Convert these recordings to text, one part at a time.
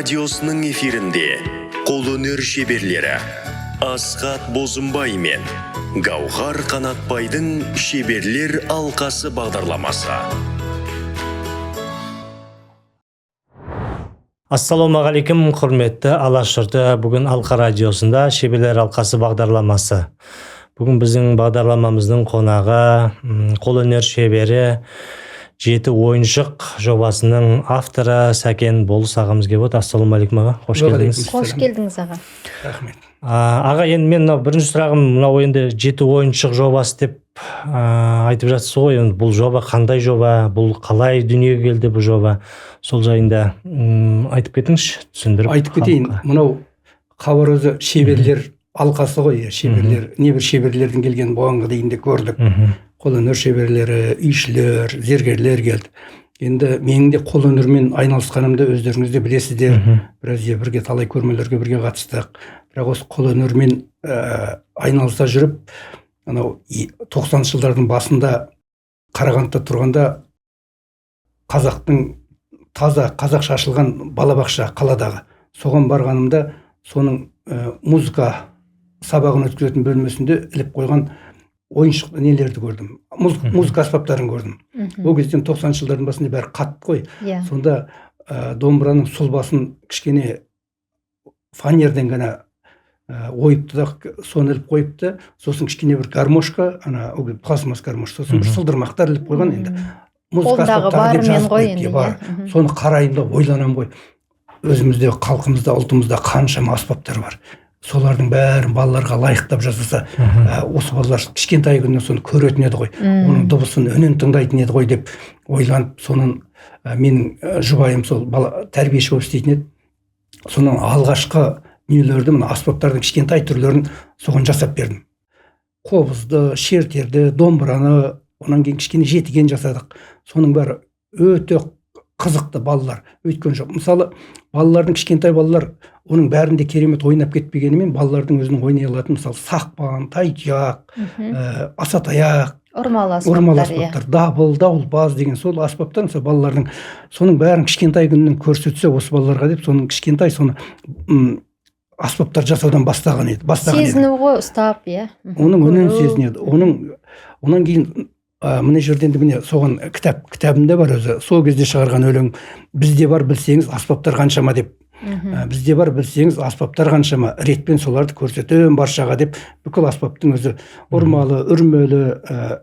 радиосының эфирінде қолөнер шеберлері Асхат Бозымбай мен Гаухар Қанатбайдың шеберлер алқасы бағдарламасы. Ассалаумағалейкум, құрметті алашырды. Бүгін Алқа радиосында шеберлер алқасы бағдарламасы. Бүгін біздің бағдарламамыздың қонағы қолөнер шебері, жеті ойыншық жобасының авторы Сәкен Болыс ағамыз келіп отыр. Ассалаумағалейкум аға, қош келдіңіз. Қош келдіңіз аға. Рахмет. Аға, енді мен бірінші сұрағым, мынау енді жеті ойыншық жобасы деп айтып жатсыз ғой. Енді бұл жоба қандай жоба, бұл қалай дүниеге келді бұл жоба? Сол жайында айтып кетіңізші, түсіндіріп. Айтып кетейін. Мынау хабар өзі шеберлер алқасы ғой, шеберлер, небір шеберлердің келген бұғанға дейін де көрдік. Қолөнер шеберлері, үйшілер, зергерлер келді. Енді менің де қолөнермен айналысқанымды өздеріңіз де білесіздер. Біраз бірге талай көрмелерге бірге қатыстық. Бірақ осы қолөнермен айналыса жүріп, анау 90 жылдардың басында Қарағандыда тұрғанда қазақтың таза қазақша ашылған балабақша қаладағы. Соған барғанымда соның музыка сабағын өткізетін бөлмесінде іліп қойған ойыншық нелерді көрдім. Музыка аспаптарын көрдім. Ол кезден 90 жылдардың басында бәрі қатып қой. Сонда домбыраның сұлбасын кішкене фанерден ғана ойыпты да, соны іліп қойыпты. Сосын кішкене бір гармошка, пластмасс гармош, сосын бір сылдырмақтар іліп қойған. Енді музыка аспаптары деп жазып қойыпты. Соны қарайымда ойланам ғой. Өзімізде, халқымызда, ұлтымызда қаншама аспаптар бар. Солардың бәрін балаларға лайықтап жасаса, осы балалар кішкентай күннен соны көретін еді ғой, оның дыбысын үнін тыңдайтын еді ғой деп ойланып, соның менің жұбайым сол тәрбиеші болып істейтін еді. Соның алғашқы дүниелерді, мына аспаптардың кішкентай түрлерін соған жасап бердім. Қобызды, шертерді, домбыраны, онан кейін кішкене жетіген жасадық. Соның бәрі өте қызықты балалар. Өйткен жоқ. Мысалы, балалардың кішкентай балалар оның бәрінде керемет ойнап кетпегенімен, балалардың өзінің ойнай алатын, мысалы, сақпан, тайтұяқ, асатаяқ, ұрмалы аспаптар, дабыл, дауылпаз деген сол аспаптар, мысалы, балалардың соның бәрін кішкентай күннен көрсетсе осы балаларға деп, соның кішкентай соны аспаптар жасаудан бастаған еді. Сезіну ғой, ұстап, иә. Оның үнін сезінеді. Онан кейін мына жерден де міне соған кітабында бар өзі, сол кезде шығарған өлең, бізде бар білсеңіз аспаптар қаншама деп. Бізде бар білсеңіз аспаптар қаншама, ретпен соларды көрсетем баршаға деп, бүкіл аспаптың өзі ұрмалы, үрмелі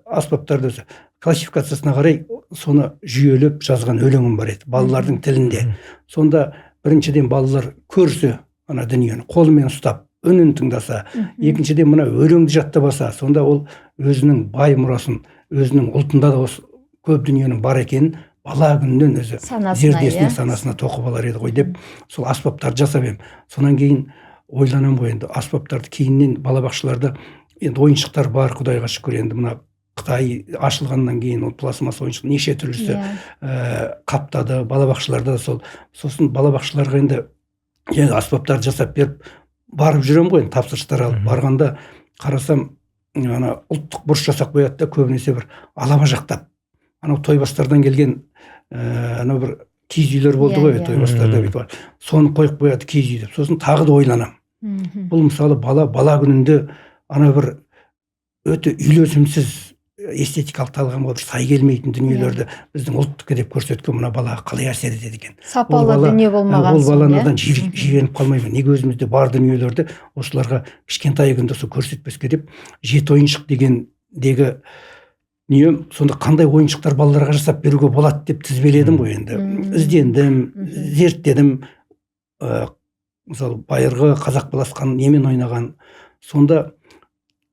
аспаптарды өзі классификациясына қарай соны жүйелеп жазған өлеңім бар еді, балалардың тілінде. Сонда біріншіден балалар көрсе ана дүниені, қолымен ұстап, үнін тыңдаса, екіншіден мына өлеңді жаттап алса, сонда ол өзінің бай мұрасын, өзінің ұлтында да осы көп дүниенің бар екенін бала күннен өзі зердесіне, санасына тоқып алар еді ғой деп, сол аспаптарды жасап ем. Сонан кейін ойланам ғой, енді аспаптарды кейіннен балабақшаларда енді ойыншықтар бар, Құдайға шүкір. Енді мына Қытай ашылғаннан кейін ол пластмасс ойыншық неше түрлісі қаптады, балабақшаларда сол. Сосын балабақшаларға енді аспаптарды жасап беріп барып жүрем ғой, тапсырыстар алып барғанда қарасам, ана ұлттық бұрыш жасап қояды да, көбінесе бір алаба жақтап. Анау тойбастардан келген анау бір киіз үйлер болды ғой, тойбастарда бүйтіп. Соны қойып қояды киіз үй деп. Сосын тағы да ойланам. Бұл мысалы бала күнінде ана бір өте үйлесімсіз эстетикалық талғамға бір сай келмейтін дүниелерді біздің ұлттық деп көрсеткен мына балаға қалай әсер етеді екен. Сапалы дүние болмаған соң, ол баладан жиреніп қалмайды. Неге өзімізде бар дүниелерді осыларға кішкентай күнде сол көрсетпеске деп, жеті ойыншық дегендегі не, сонда қандай ойыншықтар балаларға жасап беруге болады деп тізбеледім ғой енді. Іздендім, зерттедім. Мысалы, байырғы қазақ баласқан немен ойнаған. Сонда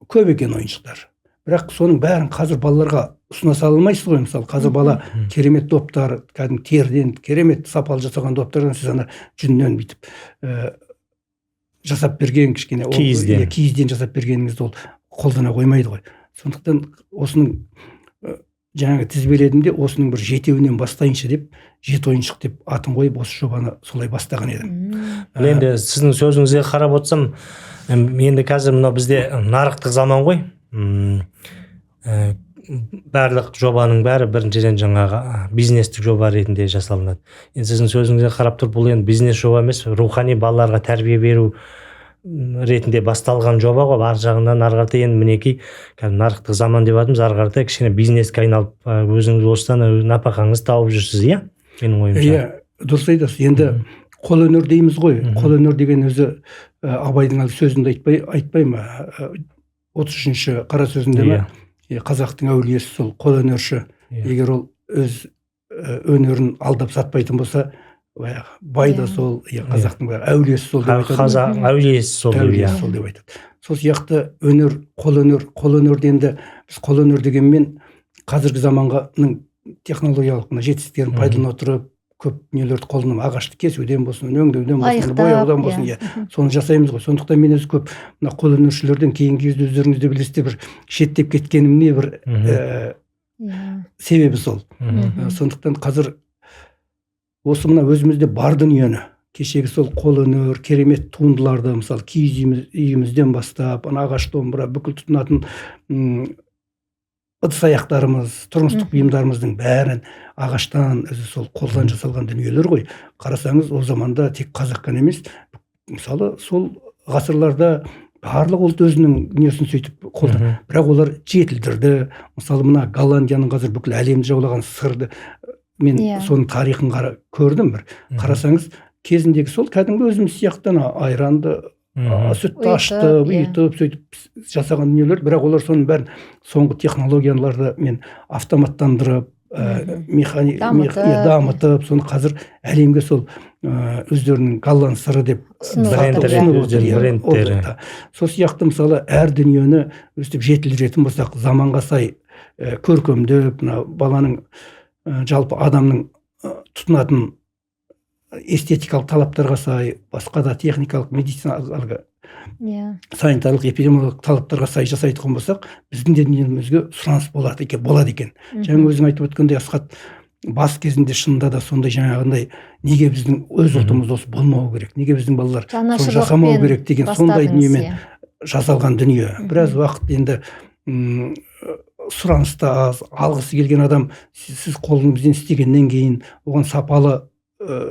көп екен ойыншықтар. Бірақ соның бәрін қазір балаларға ұсына салмайсыз ғой. Мысалы, қазір бала керемет доптар, кәдімгі терден керемет сапалы жасаған доптардан сіз ана жүннен бүйтіп жасап берген кішкене киізден жасап бергеніңізді ол қолдана қоймайды ғой. Сондықтан осының жаңағы тізбеледім де, осының бір жетеуінен бастайыншы деп, жеті ойыншық деп атын қойып, осы жобаны солай бастаған едім. Енді сіздің сөзіңізге қарап отырсам, енді қазір мына бізде нарықтық заман ғой. барлық жобаның бәрі біріншіден жаңағы бизнестік жоба ретінде жасалынады. Енді сіздің сөзіңізге қарап тұрып, бұл енді бизнес жоба емес, рухани балаларға тәрбие беру ретінде басталған жоба ғой. Ар жағынан ары қарата енді мінекей нарықтық заман деп жатырмыз, ары қарата кішкене бизнеске айналып, өзіңіз осыдан нәпақаңыз тауып жүрсіз, иә? Менің ойымша. Иә, дұрыс айтасыз. Енді қолөнер дейміз ғой. Қолөнер деген өзі Абайдың сөзінде айтпай ма? 33-ші қара сөзінде ме? Қазақтың әулиесі сол қолөнерші. Егер ол өз өнерін алдап сатпайтын болса, бай да сол, қазақтың әулиесі сол деп айтады. Қазақ әулиесі сол деп айтады. Сол сияқты өнер, қолөнерде енді біз қолөнер дегенмен қазіргі заманғаның технологиялық жетістіктерін пайдалана отырып, көп дүниелерді қолданып, ағашты кесуден болсын, өңдеуден болсын, бояудан болсын, соны жасаймыз ғой. Сондықтан мен өзі көп мына қолөнершілерден кейінгі кезде өздеріңіз де білесіздер, бір шеттеп кеткенімне бір себебі сол. Сондықтан қазір осы мына өзімізде бар дүниені, кешегі сол қолөнер, керемет туындыларды, мысалы киіз үйімізден бастап, ағаш домбыра, бүкіл тұтынатын ыдыс аяқтарымыз, тұрмыстық бұйымдарымыздың бәрін ағаштан, өзі сол қолдан жасалған дүниелер ғой. Қарасаңыз, о заманда тек қазақ қана емес, мысалы сол ғасырларда барлық ұлт өзінің дүниесін сөйтіп қолдан, бірақ олар жетілдірді. Мысалы мына Голландияның қазір бүкіл әлемді жаулаған сырды, мен соның тарихын көрдім бір. Қарасаңыз, кезіндегі сол кәдімгі өзіміз сияқтан айранды, сүтті ашты, ұйытып, сөйтіп жасаған дүниелер, бірақ олар соның бәрін соңғы технологияларды мен автоматтандырып, дамытып, соны қазір әлемге сол өздерінің голланд сыры деп брендтері. Сол сияқты мысалы әр дүниені өстіп жетілдіретін болсақ, заманға сай көркемдеп, баланың жалпы адамның тұтынатын эстетикалық талаптарға сай, басқа да техникалық, медициналық, санитарлық, эпидемиологиялық талаптарға сай жасайтын болсақ, біздің де дүниемізге сұраныс болады екен. Жаңа өзің айтып өткендей, Асхат, бас кезінде шынында да сондай жаңағындай, неге біздің өз ұлтымыз осы болмау керек, неге біздің балалар соны жасамау керек деген сондай дүниемен жасалған дүние. Біраз уақыт енді сұранысты аз, алғысы келген адам, сіз қолыңызбен істегеннен кейін, оған сапалы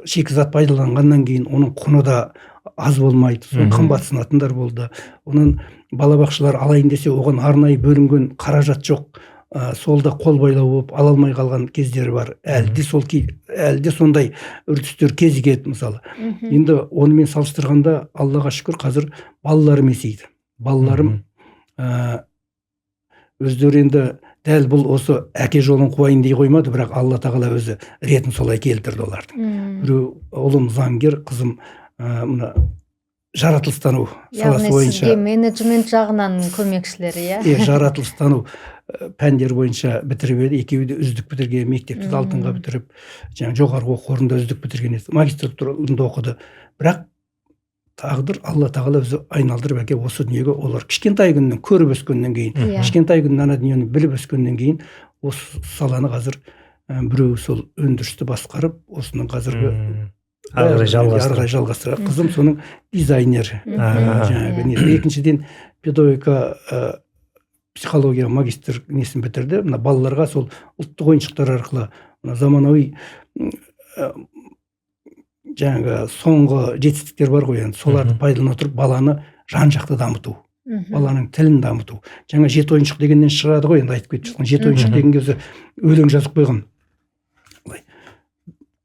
шикізат пайдаланғаннан кейін оның құны да аз болмайды, сол қымбатсынатындар болды. Оның балабақшалар алайын десе, оған арнайы бөлінген қаражат жоқ, сол да қол байлау болып ала алмай қалған кездері бар. Әлде сондай үрдістер кезігеді мысалы. Енді онымен салыстырғанда, Аллаға шүкір, қазір балаларым есейді. Балаларым өздері енді дәл бұл осы әке жолын қуайын дей қоймады, бірақ Алла тағала өзі ретін солай келтірді оларды. Біреу ұлым заңгер, қызым мына жаратылыстану саласы бойынша. Яғни сізге менеджмент жағынан көмекшілері, иә? Жаратылыстану пәндер бойынша бітіріп еді, екеуі де үздік бітірген, мектепті алтынға бітіріп, жоғарғы оқу орнында үздік бітірген еді, магистратурада оқыды. Бірақ тағдыр, Алла тағала өзі айналдырып әке осы дүниеге, олар кішкентай күннен көріп өскеннен кейін, кішкентай күннен ана дүниені біліп өскеннен кейін, осы саланы қазір біреу сол өндірісті басқарып, осының қазіргі ары қарай жалғастырады. Қызым соның дизайнер. Екіншіден педагогика, психология магистр несін бітірді. Мына балаларға сол ұлттық ойыншықтар арқылы заманауи жаңағы соңғы жетістіктер бар ғой, енді соларды пайдалана отырып баланы жан-жақты дамыту, баланың тілін дамыту. Жаңа жеті ойыншық дегеннен шығады ғой, енді айтып кетіп жатқан. Жеті ойыншық деген кезде өлең жазып қойған.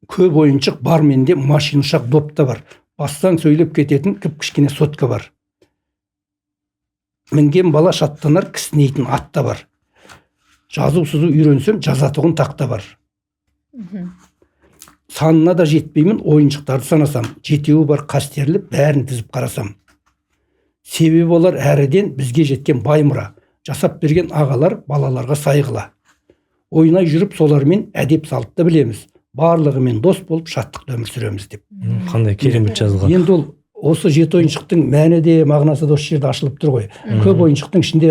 Көп ойыншық бар менде, машина, ұшақ, допта бар. Бастан сөйлеп кететін кіп-кішкене сотка бар. Мінген бала шаттанар, кісінейтін ат та бар. Жазу сызу үйренсем, жазатұғын тақта бар. Санына да жетпеймін, ойыншықтарды санасам, жетеуі бар қастерліп, бәрін тізіп қарасам. Себебі олар әріден бізге жеткен бай мұра, жасап берген ағалар балаларға сайғыла. Ойнай жүріп солармен әдеп салтты білеміз, барлығымен дос болып шаттықта өмір сүреміз деп. Қандай керемет жазылған. Енді осы жеті ойыншықтың мәні де, мағынасы да осы жерде ашылып тұр ғой. Көп ойыншықтың ішінде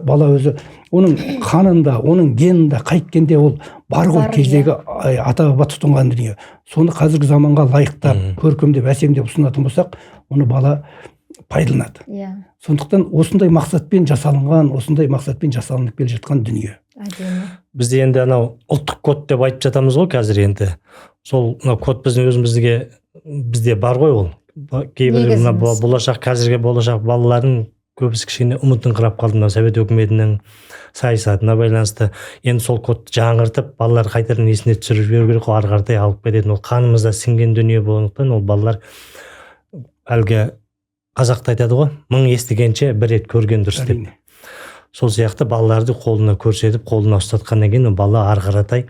бала өзі, оның қанында, оның генінде, қайткенде ол бар ғой, кездегі ата-баба тұтынған дүние. Соны қазіргі заманға лайықтап, көркемдеп, әсемдеп ұсынатын болсақ, оны бала пайдаланады. Сондықтан осындай мақсатпен жасалынып келе жатқан дүние. Бізде енді анау ұлттық код деп айтып жатамыз ғой қазір енді. Сол код бізде бар ғой ол. Кейбір болашақ қазіргі болашақ балалардың көбісі кішкене ұмытыңқырап қалды мына Совет өкіметінің саясатына байланысты. Енді сол кодты жаңғыртып, балалар қайтадан есіне түсіріп жіберу керек қой, ары қаратай алып кететін. Ол қанымызда сіңген дүние болғандықтан ол балалар әлгі қазақта айтады ғой, 1000 естігенше бір рет көрген дұрыс деп. Сол сияқты балаларды қолына көрсетіп, қолына ұстатқаннан кейін бала ары қаратай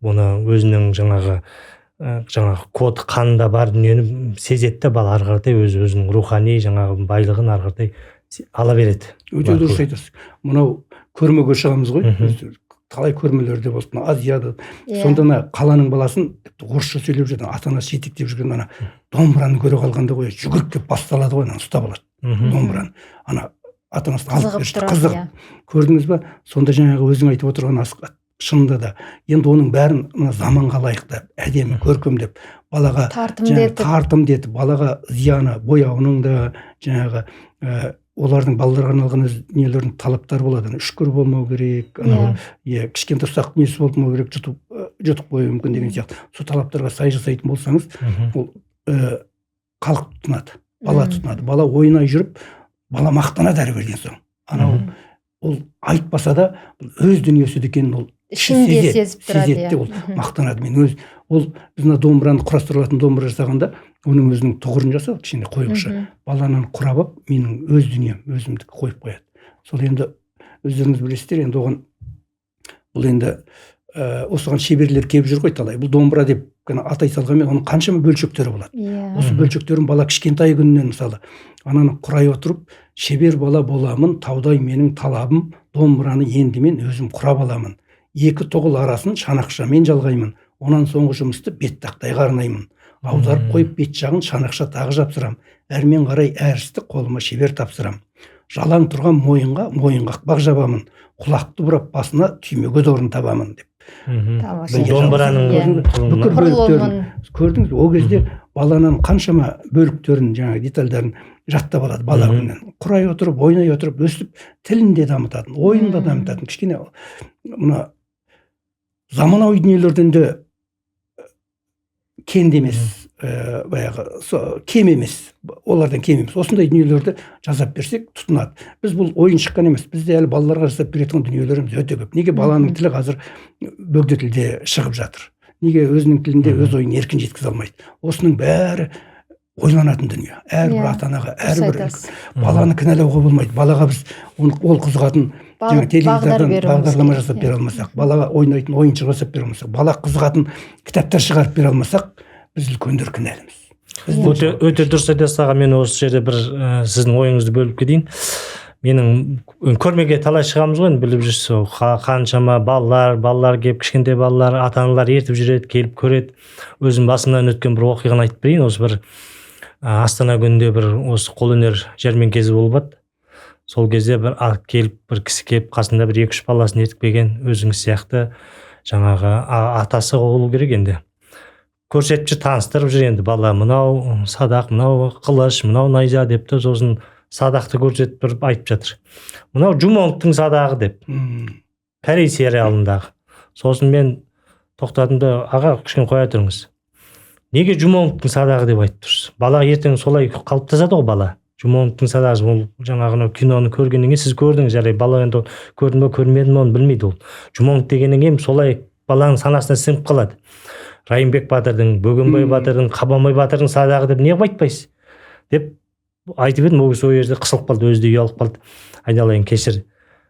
оны өзінің жаңағы код қанында бар дүниені сезетті, бала ары қаратай өзінің рухани жаңағы байлығын ары қаратай ала береді. Өте дұрыс айтасыз. Мынау көрмеге шығамыз ғой. Талай көрмелерде болсын, Азияда. Сонда қаланың баласын орысша сөйлеп жүрген, ата-анасы жетектеп жүрген ана домбыраны көре қалғанда ғой, жүгіріп келіп басталады ғой, ұстап алады. Домбыраны. Ана ата-анасы алып берді, қызық. Көрдіңіз ба? Сонда жаңағы өзің айтып отырған Асқат, шынында да енді оның бәрін заманға лайықты, әдемі, көркемдеп, балаға тартымды етіп, балаға зияны, бояуының да жаңағы олардың балаларға арналған нелердің талаптары болады. Үшкір болмау керек, кішкентай ұсақ несі болмау керек, жұтып қою мүмкін деген сияқты. Сол талаптарға сай жасайтын болсаңыз, ол халық тұтынады, бала тұтынады. Бала ойнай жүріп, бала мақтанады әрі берген соң. Анау ол айтпаса да өз дүниесі екенін ол сезеді, ол мақтанады. Ол біз домбыраны құрастырылатын домбыра жасағанда оның өзінің тұғырын жасап, кішкене қойғышы. Баланан құрап алып, менің өз дүнием, өзімдік қойып қояды. Сол енді өздеріңіз білесіздер, енді оған бұл енді осыған шеберлер келіп жүр ғой талай. Бұл домбыра деп атай салғанмен оның қаншама бөлшектері болады. Осы бөлшектерін бала кішкентай күнінен мысалы ананы құрай отырып, шебер бала боламын, таудай менің талабым, домбыраны енді мен өзім құрап аламын. Екі тоғыл арасын шанақшамен жалғаймын. Онан соңғы жұмысты бет тақтайға арнаймын. Аударып қойып бет жағын шанақша тағы жапсырам. Әрмен қарай әр істі қолыма шебер тапсырам. Жалаң тұрған мойынға қақпақ жабамын. Құлақты бұрап басына түймеге дорын табамын деп. Домбыраның бүкіл бөліктерін көрдіңіз, ол кезде баланың қаншама бөліктерін, жаңағы детальдарын жаттап алады бала күнінен. Құрай отырып, ойнай отырып, өстіп тілін де дамытатын, ойын да дамытатын. Кішкене мына заманауи дүниелерден де кем емес, кем емес, олардан кем емес. Осындай дүниелерді жасап берсек тұтынады. Біз бұл ойын шыққан емес, бізде әлі балаларға жасап беретін дүниелеріміз өте көп. Неге баланың тілі қазір бөгде тілде шығып жатыр? Неге өзінің тілінде өз ойын еркін жеткізе алмайды? Осының бәрі ойланатын дүние. Әрбір ата-анаға, әрбір баланы кінәлауға болмайды. Балаға біз ол қызығатын телевизордан бағдарлама жасап бере алмасақ, балаға ойнайтын ойыншық жасап бере алмасақ, бала қызығатын кітаптар шығарып бере алмасақ, біз үлкендер кінәліміз. Өте дұрыс айтасыз аға, мен осы жерде бір сіздің ойыңызды бөліп кетейін. Менің көрмеге талай шығамыз ғой, біліп жүрсіз, қаншама балалар келіп, кішкентай балалар, ата-аналар ертіп жүреді, келіп көреді. Өзім басымнан өткен бір оқиғаны айтып берейін. Осы бір Астана күнінде бір осы қолөнер жәрмеңкесі болып еді. Сол кезде бір кісі келіп, қасында бір 2-3 баласын ертіп келген, өзіңіз сияқты жаңағы атасы болу керек енді. Көрсетіп жүр, таныстырып жүр енді, бала мынау садақ, мынау қылыш, мынау найза депті, сосын садақты көрсетіп тұрып айтып жатыр. Мынау Жумоңтың садағы деп. Корей сериалындағы. Сосын мен тоқтадым да, аға кішкене қоя тұрыңыз. Неге Жумоңтың садағы деп айтып тұрсыз? Бала ертең солай қалыптасады ғой бала. Жумоңтың садағы, ол жаңағы киноны көргеннен кейін сіз көрдіңіз, жарай бала енді көрдім бе көрмедім оны білмейді ол. Жумоңт дегеннен кейін солай баланың санасына сіңіп қалады. Райымбек батырдың, Бөгенбай батырдың, Қабанбай батырдың садағы деп неғып айтпайсыз? Деп айтып едім, ол кісі ол жерде қысылып қалды, өзі де ұялып қалды. Айналайын кешір,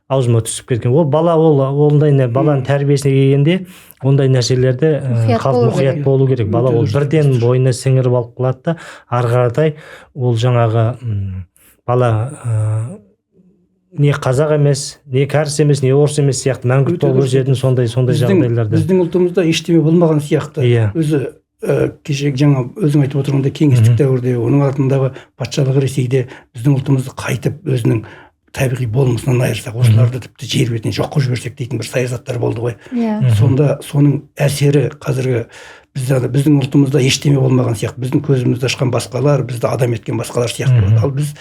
аузыма түсіп кеткен. Ол бала, ондай баланың тәрбиесіне келгенде ондай нәрселерді мұқият болу керек. Бала ол бірден бойына сіңіріп алып қалады да, ары қаратай ол жаңағы бала не қазақ емес, не кәріс емес, не орыс емес сияқты мәңгүрт болып өсетін сондай жағдайларда. Біздің ұлтымызда ештеме болмаған сияқты. Өзі кешегі жаңа өзің айтып отырғандай кеңестік дәуірде, оның артындағы патшалық Ресейде біздің ұлтымызды қайтып өзінің табиғи болмысынан айырсақ, осыларды тіпті жер бетінен жоқ қылып жіберсек дейтін бір саясаттар болды ғой. Сонда соның әсері қазіргі біздің ұлтымызда ештеме болмаған сияқты, біздің көзімізді ашқан басқалар, бізді адам еткен басқалар сияқты болады. Ал біз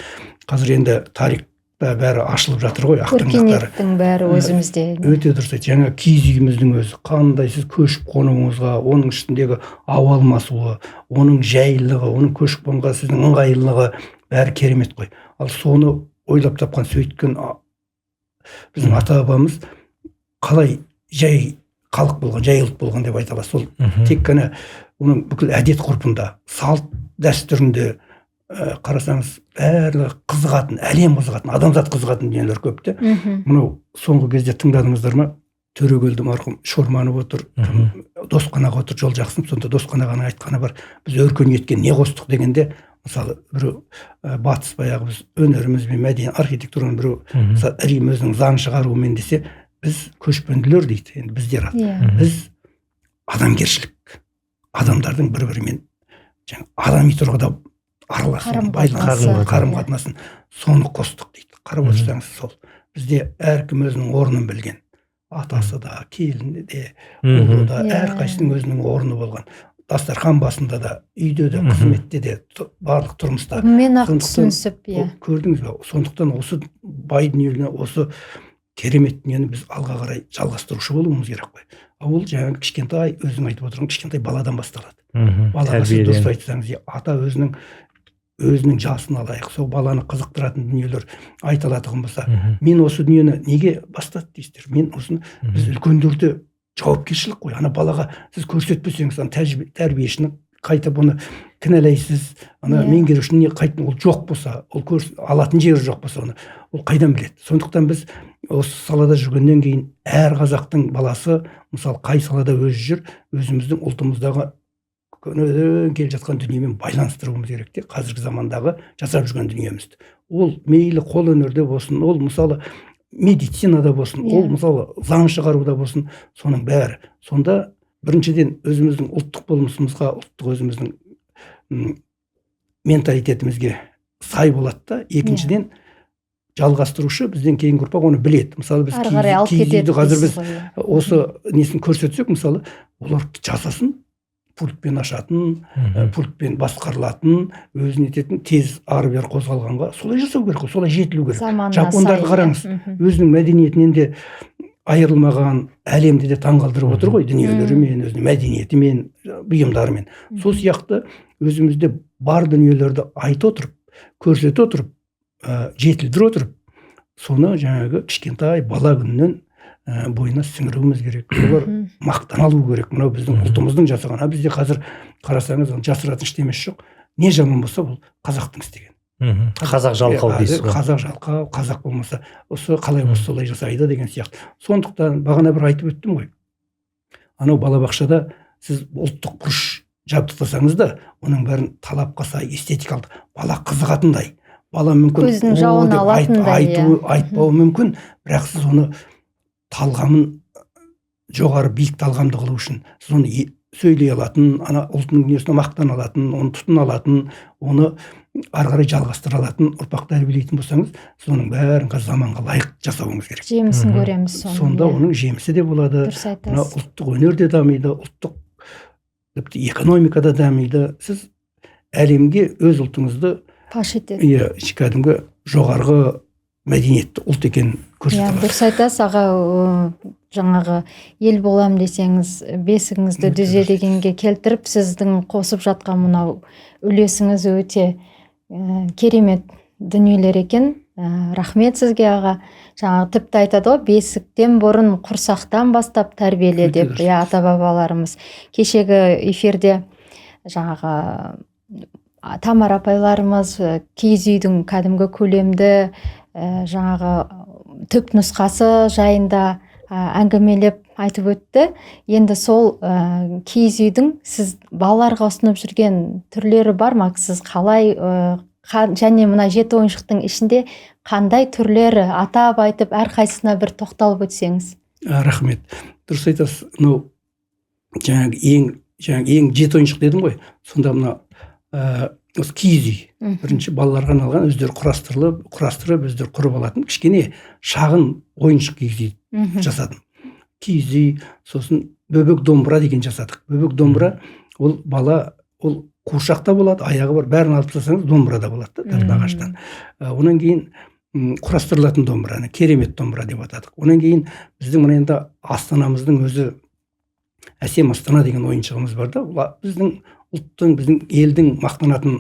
қазір енді тарихта бәрі ашылып жатыр ғой, ақтаңдақтары. Өркениеттің бәрі өзімізде. Өте дұрыс айтты. Жаңа киіз үйіміздің өзі қандай сіз көшіп қонуыңызға, оның ішіндегі ауа алмасуы, оның жайлылығы, оның көшіп қонуға сіздің ыңғайлылығы бәрі керемет қой. Ал соны ойлап тапқан сөйткен біздің ата бабамыз қалай жай халық болған, жай ұлт болған деп айта аласыз. Сол тек қана оның бүкіл әдет ғұрпында, салт дәстүрінде қарасаңыз бәрі қызығатын, әлем қызығатын, адамзат қызығатын дүниелер көп те. Мынау соңғы кезде тыңдадыңыздар ма? Төрегелді марқұм Шорманов отыр, Досқанаға отыр, Жолжақсынов, сонда Досқанағаның айтқаны бар. Біз өркениетке не қостық дегенде, мысалы біреу батыс баяғы біз өнерімізбен, мәдени архитектураның біреу Рим өзінің заң шығаруымен десе, біз көшпенділер дейді. Енді біздер біз адамгершілік, адамдардың бір-бірімен адами тұрғыда араласуын, байланысын, қарым-қатынасын соны қостық дейді. Қарап отырсаңыз сол. Бізде әркім өзінің орнын білген. Атасы да, келіні де, ұлы да, әрқайсының өзінің орны болған. Дастархан басында да, үйде де, қызметте де, барлық тұрмыста. Мен ақ түсінісіп, көрдіңіз бе? Сондықтан осы бай дүниені, осы керемет дүниені біз алға қарай жалғастырушы болуымыз керек қой. Ол жаңағы кішкентай, өзің айтып отырған кішкентай баладан басталады. Балаға сіз дұрыс айтсаңыз, ата өзінің жасын алайық, сол баланы қызықтыратын дүниелер айтылатығын болса, мен осы дүниені неге бастады дейсіздер? Мен осыны біз үлкендерде жауапкершілік қой. Ана балаға сіз көрсетпесеңіз, тәрбиешіні қайтып оны кінәлайсыз, ана меңгерушіні қайтып ол жоқ болса, ол алатын жері жоқ болса, ол қайдан біледі? Сондықтан біз осы салада жүргеннен кейін әр қазақтың баласы, мысалы қай салада өзі жүр, өзіміздің ұлтымыздағы көңілден келе жатқан дүниемен байланыстыруымыз керек те, қазіргі замандағы жасап жүрген дүниемізді. Ол мейлі қол өнерде болсын, ол мысалы медицинада болсын, ол мысалы заң шығаруда болсын, соның бәрі. Сонда біріншіден өзіміздің ұлттық болмысымызға, ұлттық өзіміздің менталитетімізге сай болады да, екіншіден жалғастырушы бізден кейінгі ұрпақ оны біледі. Мысалы біз киіз үйді қазір біз осы несін көрсетсек, мысалы олар жасасын, пультпен ашатын, пультпен басқарылатын, өзін ететін, тез ары-бері қозғалғанға солай жасау керек, солай жетілу керек. Жапондарды қараңыз, өзінің мәдениетінен де айырылмаған, әлемді де таңғалдырып отыр ғой, дүниелерімен, өзінің мәдениетімен, бұйымдарымен. Сол сияқты өзімізде бар дүниелерді айта отырып, көрсете отырып, жетілдіре отырып, соны жаңағы кішкентай бала күнінен бойына сіңіруіміз керек. Олар мақтан алу керек. Мынау біздің ұлтымыздың жасаған. Бізде қазір қарасаңыз, жасыратын ештемесі жоқ. Не жаман болса, бұл қазақтың істеген. Қазақ жалқау дейсіз ғой. Қазақ жалқау, қазақ болмаса, осы қалай болса солай жасайды деген сияқты. Сондықтан бағана бір айтып өттім ғой. Анау балабақшада сіз ұлттық бұрыш жабдықтасаңыз да, оның бәрін талапқа сай, эстетикалық, бала қызығатындай, бала мүмкін көздің жауын алатындай айтпауы мүмкін, бірақ сіз оны талғамын жоғары биік талғамды қылу үшін сіз оны сөйлей алатын, ана ұлтының дүниесіне мақтан алатын, оны тұтына алатын, оны ары қарай жалғастыра алатын ұрпақ тәрбиелейтін болсаңыз, сіз оның бәрін заманға лайық жасауыңыз керек. Жемісін көреміз сонда оның жемісі де болады. Мына ұлттық өнер де дамиды, ұлттық экономикада дамиды. Сіз әлемге өз ұлтыңызды паш етеді. Кәдімгі жоғарғы мәдениетті ұлт екен көрсетеді. Дұрыс айтасыз аға, жаңағы ел болам десеңіз, бесігіңізді дүзе дегенге келтіріп, сіздің қосып жатқан мынау үлесіңіз өте керемет дүниелер екен. Рахмет сізге аға. Жаңағы тіпті айтады ғой, бесіктен бұрын құрсақтан бастап тәрбиеле деп, ата бабаларымыз. Кешегі эфирде жаңағы Тамара апайларымыз киіз үйдің кәдімгі көлемді жаңағы түп нұсқасы жайында әңгімелеп айтып өтті. Енді сол киіз үйдің сіз балаларға ұсынып жүрген түрлері бар ма? Сіз қалай және мына 7 ойыншықтың ішінде қандай түрлері атап айтып, әрқайсысына бір тоқталып өтсеңіз? Рахмет. Дұрыс айтасыз. Мынау жаңағы ең 7 ойыншық дедім ғой. Сонда мына осы киіз үй. Бірінші балаларға арналған, өздері құрастырып, өздері құрып алатын кішкене шағын ойыншық киіз үй жасадым. Киіз үй, сосын бөбек домбыра деген жасадық. Бөбек домбыра ол бала ол қуыршақта болады, аяғы бар, бәрін алып тастасаңыз домбырада болады да, дәл ағаштан. Онан кейін құрастырылатын домбыраны керемет домбыра деп атадық. Онан кейін біздің мына енді Астанамыздың өзі әсем Астана деген ойыншығымыз бар да, ол біздің ұлттың, біздің елдің мақтанатын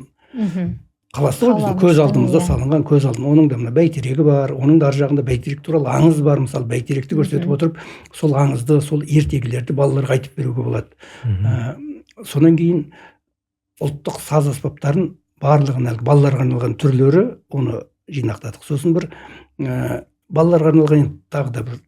қаласы ғой, біздің көз алдымызда салынған, көз алдында. Оның да мына бәйтерегі бар, оның да ар жағында бәйтерек туралы аңыз бар. Мысалы, бәйтеректі көрсетіп отырып, сол аңызды, сол ертегілерді балаларға айтып беруге болады. Сонан кейін ұлттық саз аспаптарын барлығын әлгі балаларға арналған түрлері оны жинақтадық. Сосын бір балаларға арналған тағы да бір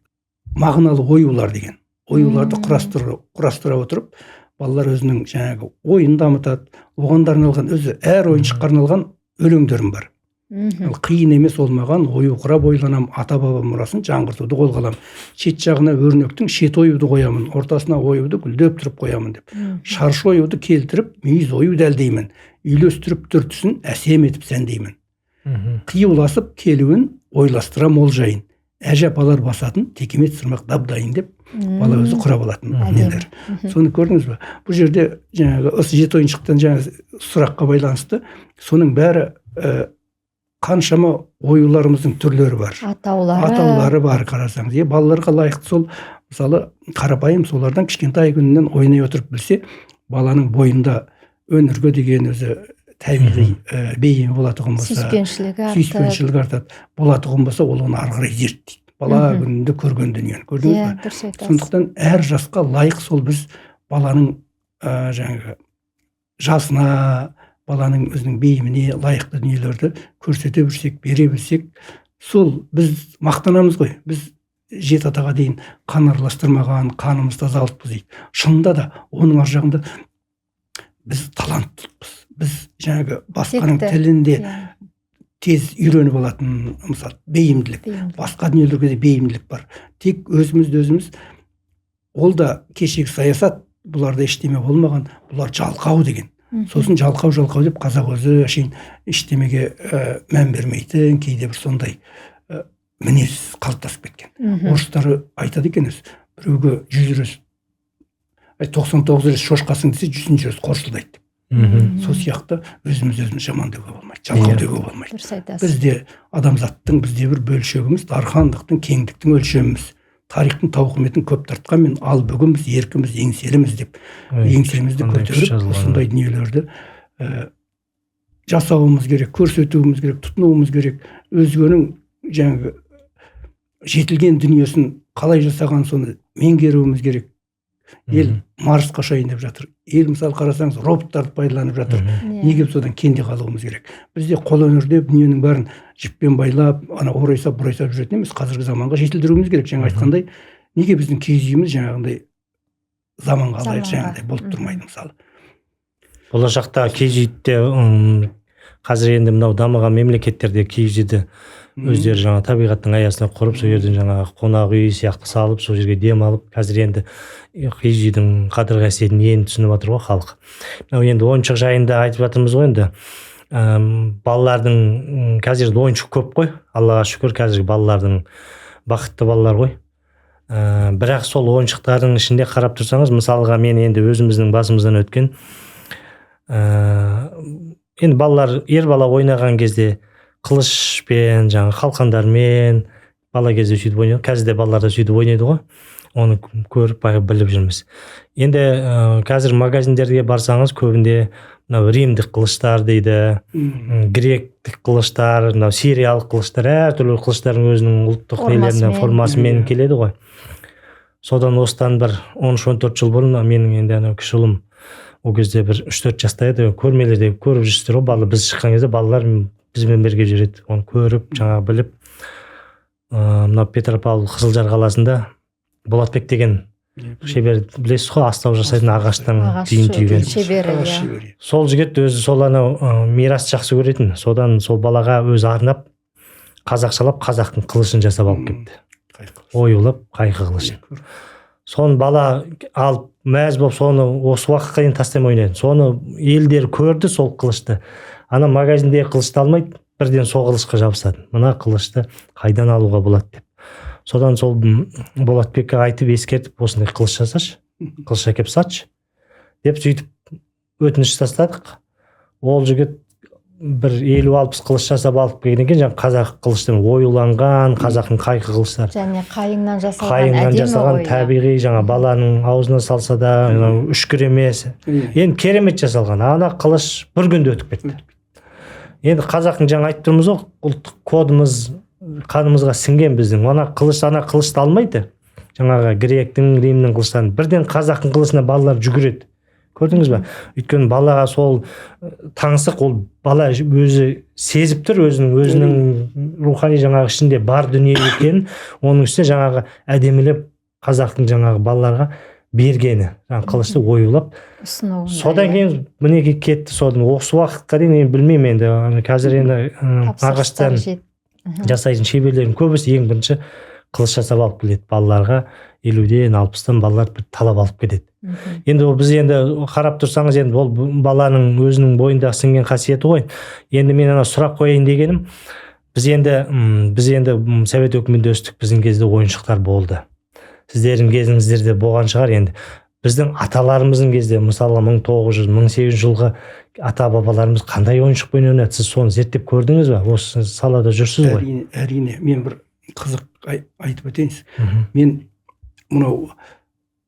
мағыналы оюлар деген. Оюларды құрастыра отырып, балалар өзінің жаңағы ойын дамытады. Оған арналған өзі әр ойыншыққа арналған өлеңдерім бар. Қиын емес олмаған ою құрап ойланам, ата-баба мұрасын жаңғыртуды қолға аламын. Шет жағына өрнектің шет оюды қоямын, ортасына оюды гүлдеп тұрып қоямын деп. Шаршы оюды келтіріп, мүйіз ою дәлдеймін. Үйлестіріп түр-түсін әсем етіп сәндеймін. Қиюласып келуін ойластыра молжайын. Әжапалар басатын текемет сырмақ дабдайын деп бала өзі құрап алатын нелер. Соны көрдіңіз бе? Бұл жерде жаңағы осы 7 ойыншықтан жаңағы сұраққа байланысты соның бәрі қаншама оюларымыздың түрлері бар. Атаулары бар қарасаңыз. Балаларға лайықты сол, мысалы, қарапайым солардан кішкентай күнінен ойнай отырып білсе, баланың бойында өнерге деген өзі табиғи бейімі болатұғын болса, сүйіспеншілігі артады. Болатұғын болса, ол оны ары қарай зерттейді. Бала күнінде көрген дүниені, көрдіңіз бе? Сондықтан әр жасқа лайық сол біз баланың жаңағы жасына, баланың өзінің бейіміне лайықты дүниелерді көрсете білсек, бере білсек, сол біз мақтанамыз ғой. Біз 7 атаға дейін қан араластырмаған, қанымыз тазалықпыз дейді. Шынында да оның ар жағында біз таланттылықпыз. Біз жаңағы басқаның тілінде тез үйреніп алатын, мысалы, бейімділік. Басқа дүниелерге де бейімділік бар. Тек өзіміз, ол да кешегі саясат, бұларда ештеме болмаған, бұлар жалқау деген. Сосын жалқау деп қазақ өзі әшейін ештемеге мән бермейтін, кейде бір сондай мінез қалыптасып кеткен. Орыстары айтады екен, біреуге 100 рет 99 рет шошқасың десе 100 рет қорсылдайды. Сол сияқты өзіміз жаман деуге болмайды, жалқау деуге болмайды. Бізде адамзаттың, бізде бір бөлшегіміз, дархандықтың, кеңдіктің өлшеміміз, тарихтың тауқыметін көп тартқанмен, ал бүгін біз еркіміз, еңселіміз деп, еңселімізді көтеріп, осындай дүниелерді жасауымыз керек, көрсетуіміз керек, тұтынуымыз керек. Өзгенің жаңағы жетілген дүниесін қалай жасаған соны меңгеруіміз керек. Ел Марсқа ұшайын деп жатыр. Ел, мысалы, қарасаңыз, роботтарды пайдаланып жатыр. Неге содан кенде қалуымыз керек? Бізде қолөнерде дүниенің бәрін жіппен байлап, орайсап, бұрайсап жүретін емес, қазіргі заманға жетілдіруіміз керек. Жаңа айтқандай, неге біздің киіз үйіміз жаңағындай заманға лайық жаңағындай болып тұрмайды, мысалы. Болашақта киіз үйде қазір енді мынау дамыған мемлекеттерде киіз үйді өздері жаңа табиғаттың аясына құрып, сол жерден жаңа қонақ үй сияқты салып, сол жерге дем алып, қазір енді киіз үйдің қадір қасиетін енді түсініп жатыр ғой халық. Енді ойыншық жайында айтып жатырмыз ғой енді. Балалардың қазір ойыншық көп қой. Аллаға шүкір, қазіргі балалардың бақытты балалар ғой. Бірақ сол ойыншықтардың ішінде қарап тұрсаңыз, мысалға мен енді өзіміздің басымыздан өткен, енді балалар, ер бала ойнаған кезде қылышпен, жаңа қалқандармен бала кезде сөйтіп ойнайды. Қазір де балалар да сөйтіп ойнайды ғой. Оны көріп, біліп жүрміз. Енді қазір магазиндерге барсаңыз, көбінде мынау римдік қылыштар дейді, гректік қылыштар, мынау сириялық қылыштар, әртүрлі қылыштардың өзінің ұлттық нелеріне, формасымен келеді ғой. Содан осыдан бір 13-14 жыл бұрын менің енді кіші ұлым ол кезде бір 3-4 жаста еді, көрмелерде көріп жүрсіздер ғой, бала біз шыққан кезде балалар бізбен бірге жүреді. Оны көріп, жаңа біліп, мына Петропавл Қызылжар қаласында Болатбек деген шебер, білесіз ғой, астау жасайтын ағаштан түйін түйген. Сол жігіт өзі сол мирас жақсы көретін. Содан сол балаға өзі арнап, қазақшалап, қазақтың қылышын жасап алып кетті. Оюлап, қайқы қылышын. Соны бала алып, мәз болып, соны осы уақытқа дейін тастамай ойнайды. Соны елдер көрді сол қылышты. Ана магазинде қылышты алмайды, бірден сол қылышқа жабысады. Мына қылышты қайдан алуға болады деп. Содан сол Болатбекке айтып ескертіп, осындай қылыш жасашы, қылыш әкеп сатшы деп сөйтіп өтініш тастадық. Ол жігіт бір 50-60 қылыш жасап алып келген екен, жаңағы қазақ қылыштың оюланған, қазақтың қайқы қылыштар. және қайыңнан жасалған Қайыңнан әдемі жасалған ғой. табиғи, жаңа баланың аузына салса да үшкір емес. Енді керемет жасалған. Ана қылыш бір күнде өтіп кетті. Енді қазақтың жаңа айтып тұрмыз ғой, ұлттық кодымыз қанымызға сіңген біздің. Ана қылышты алмайды. Жаңағы гректің, римнің қылыштарын. Бірден қазақтың қылышына балалар жүгіреді. Көрдіңіз бе? Өйткені балаға сол таңсық, ол бала өзі сезіп тұр, өзінің рухани жаңағы ішінде бар дүние екенін, оның үстіне жаңағы әдемілеп қазақтың жаңағы балаларға бергені, жаңағы қылышты оюлап. Содан кейін мінеки кетті, содан осы уақытқа дейін мен білмеймін енді, қазір енді ағаштан жасайтын шеберлердің көбісі ең бірінші қылыш жасап алып келеді балаларға, 50-ден 60-тан балалар бір талап алып кетеді. Енді біз енді қарап тұрсаңыз, енді ол баланың өзінің бойында сіңген қасиеті ғой. Енді мен ана сұрақ қояйын дегенім, біз енді Совет өкіметінде өстік, біздің кезде ойыншықтар болды. Сіздердің кезіңіздерде болған шығар. Енді біздің аталарымыздың кезде, мысалы 1900-1800 жылғы ата бабаларымыз қандай ойыншықпен ойнады, сіз соны зерттеп көрдіңіз бе? Осы салада жүрсіз ғой. Әрине, мен бір қызық айтып өтейін. Мен мынау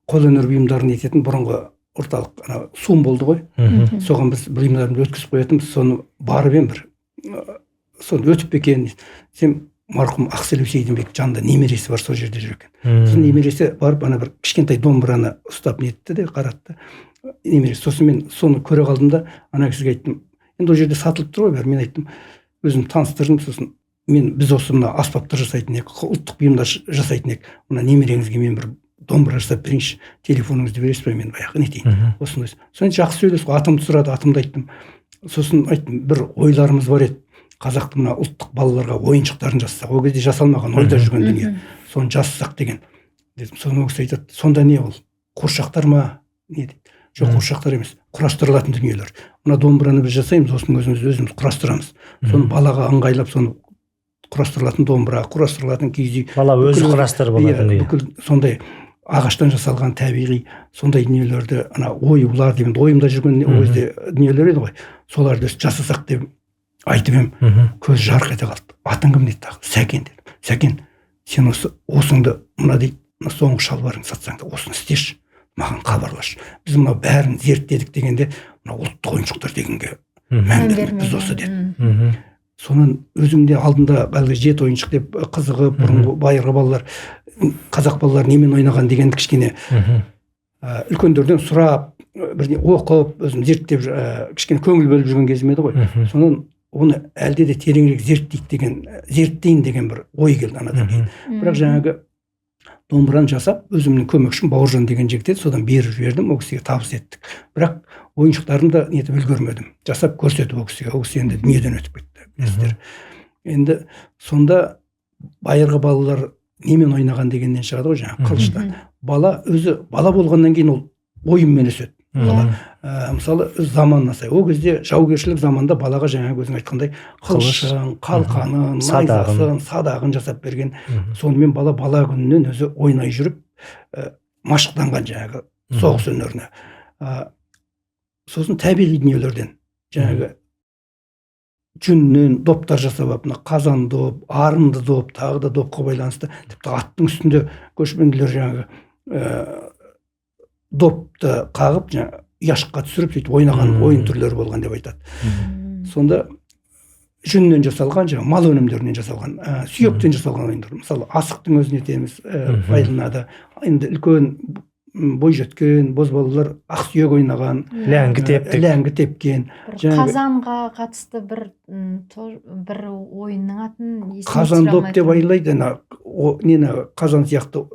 қолөнер бұйымдарын ететін бұрынғы орталық сум болды ғой. Соған біз бұйымдарымызды өткізіп қоятынбыз. Соны барып ем бір. Соны өтіп екен. Сен марқұм Ақселеу Сейдімбек жанында немересі бар, сол жерде жүр екен. Сосын немересі барып ана бір кішкентай домбыраны ұстап нетті де қаратты. Немересі. Сосын мен соны көре қалдым да, ана кісіге айттым. Енді ол жерде сатылып тұр ғой, мен айттым, өзім таныстырдым. Сосын біз осы мына аспаптар жасайтын ек, ұлттық бұйымдар жасайтын ек. Мына немереңізге мен бір домбыра жасап берейінші, телефоныңызды бересіз бе, мен баяғы нетейін. Осындай. Сосын жақсы сөйлесіп, атымды сұрады, атымды айттым. Сосын айттым, бір ойларымыз бар еді. Қазақтың мына ұлттық балаларға ойыншықтарын жасасақ, ол кезде жасалмаған, ойда жүрген дүние. Соны жасасақ деген. Соны ол кісі айтады, сонда не ол? Қуыршақтар ма? Не дейді? Жоқ, қуыршақтар емес, құрастырылатын дүниелер. Мына домбыраны біз жасаймыз, осының өзіміз құрастырамыз. Соны балаға ыңғайлап, соны құрастырылатын домбыра, құрастырылатын киіз үй. Бала өзі құрастырып алатын. Бүкіл сондай ағаштан жасалған табиғи сондай дүниелерді, ана оюлар деген, ойымда жүрген өзде дүниелер еді ғой. Соларды жасасақ деп айтып ем, көз жарқ ете қалды. Атың кім дейді тағы? Сәкен деді. Сәкен, сен осыңды мына дейді, соңғы шалбарыңды сатсаң да осыны істеші, маған хабарлаш. Біз мына бәрін зерттедік дегенде, мына ұлттық ойыншықтар дегенге мән бермедік, біз осы деді. Сонан өзімде алдында әлгі жет ойыншық деп қызығы бұрынғы байырғы балалар, қазақ балалар немен ойнаған дегенді кішкене үлкендерден сұрап, бірден оқып, өзім зерттеп, кішкене көңіл бөліп жүрген кезім еді ғой. Сонан оны әлде де тереңірек зерттейін деген бір ой келді анадан кейін. Бірақ жаңағы домбыраны жасап, өзімнің көмекшім Бауыржан деген жігіт еді, содан беріп жібердім, ол кісіге табыс еттік. Бірақ ойыншықтарын да нетіп үлгермедім. Жасап көрсетіп ол кісі енді дүниеден өтіп кетті. Енді сонда байырғы балалар немен ойнаған дегеннен шығады ғой, жаңағы қылышта. Бала өзі бала болғаннан кейін ол ойынмен өседі. Мысалы заманына сай, ол кезде жаугершілік заманда балаға жаңағы өзің айтқандай қылышын, қалқанын, найзасын, садағын жасап берген. Сонымен бала күнінен өзі ойнай жүріп машықтанған жаңағы соғыс өнеріне. Сосын табиғи дүниелерден жаңағы жүннен доптар жасап алып, қазан доп, арынды доп, тағы да допқа байланысты, тіпті аттың үстінде көшпенділер жаңағы допты қағып, ұяшыққа түсіріп, сөйтіп ойнаған ойын түрлері болған деп айтады. Сонда жүннен жасалған, мал өнімдерінен жасалған, сүйектен жасалған ойындар. Мысалы, асықтың өзін етеміз, байланады. Енді үлкен бой жеткен, бозбалалар ақ сүйек ойнаған, ләңгі тепкен. Қазанға қатысты бір ойынның атын қазан доп деп айлайды. Қазан сияқты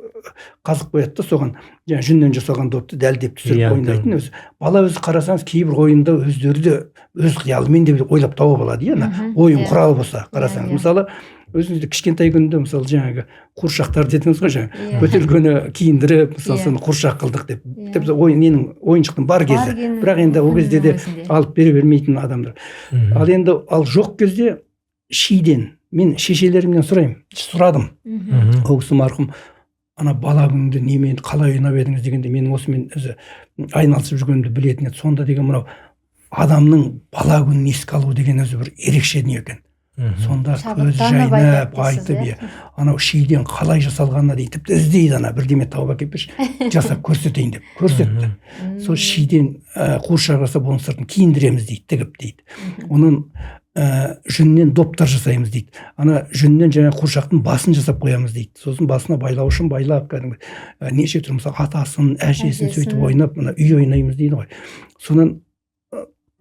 қазық қояды да, соған жүннен жасалған допты дәлдеп түсіріп ойнайтын өзі. Бала өзі қарасаңыз, кейбір ойында өздері де өз қиялымен де ойлап тауып алады. Ойын құралы болса қарасаңыз. Мысалы, өзіңізді кішкентай күнде, мысалы, жаңағы қуыршақтар дедіңіз ғой, жаңағы көтергені киіндіріп, мысалы, соны қуыршақ қылдық деп. Тіпті ойыншықтың бар кезі. Бірақ енді ол кезде де алып бере бермейтін адамдар. Ал енді жоқ кезде шиден, мен шешелерімнен сұрадым. Ол кісі марқұм ана бала күнде немен қалай ойнап едіңіз дегенде менің осымен өзі айналысып жүргенімді білетін еді. Сонда деген мынау адамның бала күнін еске алу деген өзі бір ерекше дүние екен. Сонда көз жайнап айтып, анау шиден қалай жасалғанына дейді, тіпті іздейді, ана бірдеме тауып әкеліп берші, жасап көрсетейін деп көрсетті. Сол шиден қуыршақ жасап оның сыртын киіндіреміз дейді, тігіп дейді. Оның жүннен доптар жасаймыз дейді. Ана жүннен жаңа қуыршақтың басын жасап қоямыз дейді. Сосын басына байлау үшін байлап, кәдімгі неше түрлі мысалы атасын, әжесін сөйтіп ойнап, мына үй ойнаймыз дейді ғой. Сонан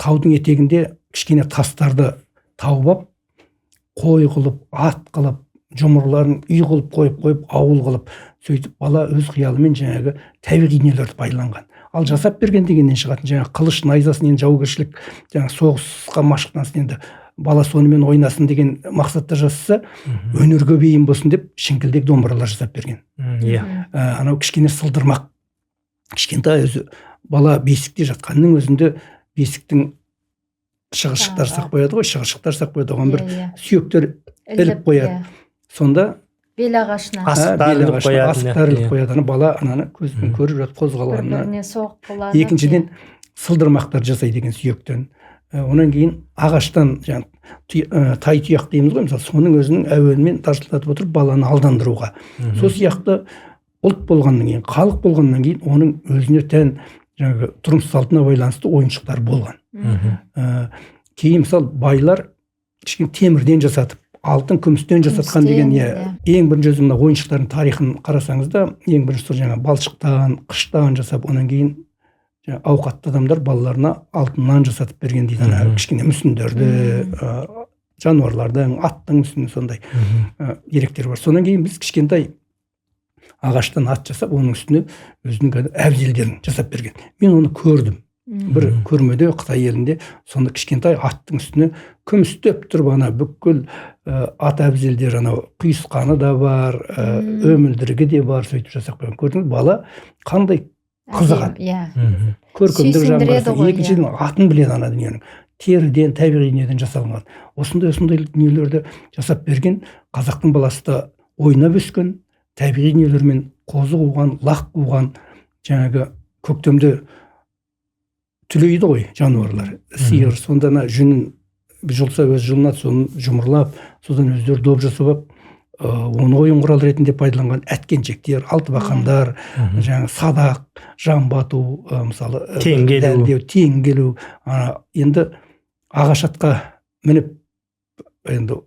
таудың етегінде кішкене тастарды тауып алып, қой қылып, ат қылып, жұмырларын үй қылып қойып, ауыл қылып, сөйтіп бала өз қиялымен жаңағы табиғи дүниелерді пайдаланған. Ал жасап берген дегеннен шығатын жаңағы қылыш найзасын енді жаугершілік, жаңағы соғысқа машықтансын, енді бала сонымен ойнасын деген мақсатта жасаса, өнерге бейім болсын деп шіңкілдек домбыралар жасап берген. Анау кішкене сылдырмақ, кішкентай өзі бала бесікте жатқанның өзінде бесіктің шығыршықтар сақ қояды ғой, шығыршықтар сақ қояды, оған бір сүйектер іліп қояды. Сонда бел ағашына асықтар іліп қояды. Бала ананы көзбен көріп жатып қозғалғанына. Бір-біріне соғып қалады. Екіншіден сылдырмақтар жасайды деген сүйектен. Онан кейін ағаштан тай тұяқ дейміз ғой, мысалы соның өзінің әуенімен тартылатып отырып баланы алдандыруға. Сол сияқты ұлт болғаннан кейін, халық болғаннан кейін оның өзіне тән жаңағы тұрмыс салтына байланысты ойыншықтар болған. Кейін мысалы байлар кішкене темірден жасатып, алтын күмістен жасатқан деген ең бірінші өзі мына ойыншықтардың тарихын қарасаңыз да, ең бірінші жаңа балшықтан, қыштан жасап, онан кейін ауқатты адамдар балаларына алтыннан жасатып берген дейді. Кішкене мүсіндерді, жануарлардың, аттың мүсіні сондай деректер бар. Сонан кейін біз кішкентай ағаштан ат жасап, оның үстіне өзінің әбзелдерін жасап берген. Мен оны көрдім. Бір көрмеде Қытай елінде сонда кішкентай аттың үстіне күмістеп тұрып, ана бүкіл ат әбзелдер, анау құйысқаны да бар, өмілдірігі де бар, сөйтіп жасап қойған. Көрдіңіз, бала қандай қызығады. Көркемдік жағынан. Екіншіден атын біледі ана дүниенің. Теріден, табиғи дүниеден жасалған. Осындай дүниелерді жасап берген қазақтың баласы да ойнап өскен, табиғи дүниелермен қозы қуған, лақ қуған, жаңағы көктемде түлейді ғой жануарлар, сиыр. Сонда жүнін жұлса өз жұлынады, соны жұмырлап, содан өздері доп жасап, оны ойын құрал ретінде пайдаланған әткеншектер, алтыбақандар, жаңағы садақ, жамбату, мысалы теңгелу. Енді ағаш атқа мініп, енді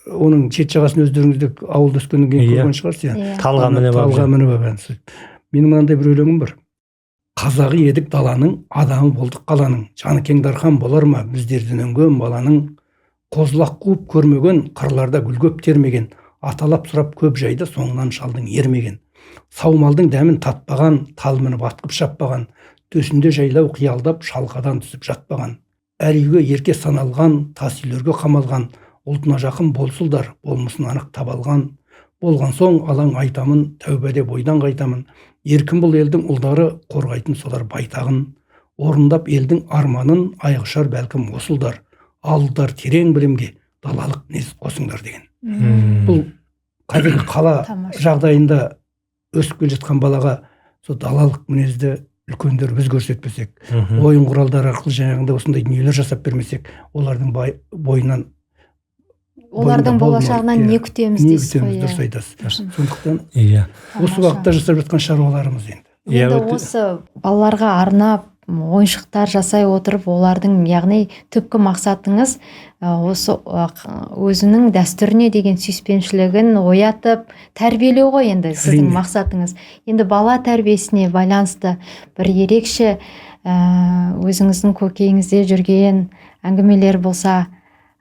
оның шет жағасын өздеріңізде ауылда өскеннен кейін көрген шығарсыз. Талға мініп алып. Менің мынандай бір өлеңім бар. Қазағы едік даланың, адамы болдық қаланың. Жаны кең дархан болар ма біздерден өнген баланың. Қозлақ қуып көрмеген, қырларда гүл көп термеген. Аталап сұрап көп жайды соңынан шалдың ермеген. Саумалдың дәмін татпаған, тал мініп атқып шаппаған. Төсінде жайлау қиялдап шалқадан түсіп жатпаған. Әр үйге ерке саналған, тас үйлерге қамалған. Ұлтына жақын болсылдар, болмысын анық табалған. Болған соң алаң айтамын, тәубәде бойдан қайтамын. Еркін бұл елдің ұлдары, қорғайтын солар байтағын. Орындап елдің арманын, айғышар бәлкім осылдар. Алдар терең білімге, далалық мінез қосыңдар деген. Бұл қазіргі қала жағдайында өсіп келе жатқан балаға сол далалық мінезді үлкендер біз көрсетпесек, ойын құралдар арқылы жаңағындай осындай дүниелер жасап бермесек, олардың бойынан олардың болашағынан не күтеміз дейсіз ғой. Дұрыс айтасыз. Сондықтан осы уақытта жасап жатқан шаруаларымыз енді. Енді осы балаларға арнап ойыншықтар жасай отырып, олардың яғни түпкі мақсатыңыз осы өзінің дәстүріне деген сүйіспеншілігін оятып, тәрбиелеу ғой енді сіздің мақсатыңыз. Енді бала тәрбиесіне байланысты бір ерекше өзіңіздің көкейіңізде жүрген әңгімелер болса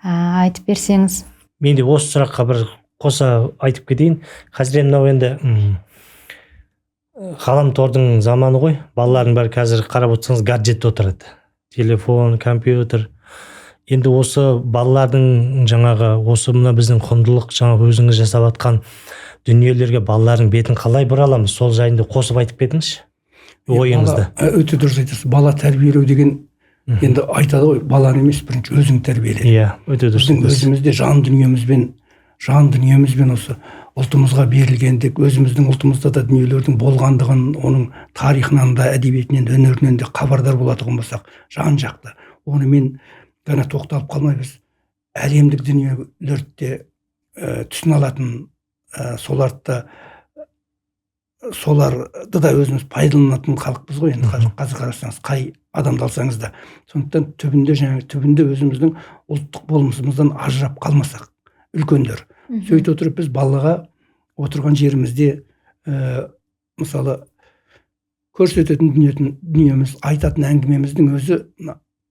айтып берсеңіз. Мен де осы сұраққа бір қоса айтып кетейін. Қазір мынау енді ғаламтордың заманы ғой. Балалардың бәрі қазір қарап отырсаңыз гаджетте отырады. Телефон, компьютер. Енді осы балалардың жаңағы осы мына біздің құндылық жаңағы өзіңіз жасап жатқан дүниелерге балалардың бетін қалай бұра аламыз? Сол жайында қосып айтып кетіңізші. Ойыңызды. Өте дұрыс айтасыз. Бала тәрбиелеу деген енді айтады ғой, баланы емес, бірінші өзің тәрбиеле. Өте дұрыс. Біздің өзімізде жан дүниемізбен осы ұлтымызға берілгендік, өзіміздің ұлтымызда да дүниелердің болғандығын, оның тарихынан да, әдебиетінен, өнерінен де хабардар болатұғын болсақ, жан-жақты. Оны мен ғана тоқталып қалмай, біз әлемдік дүниелерді түсіне алатын, соларды да өзіміз пайдаланатын халықпыз ғой. Енді қазір қарасаңыз, қай адамды алсаңыз да. Сондықтан түбінде өзіміздің ұлттық болмысымыздан ажырап қалмасақ, үлкендер. Сөйте отырып біз балаға отырған жерімізде мысалы көрсететін дүниеміз, айтатын әңгімеміздің өзі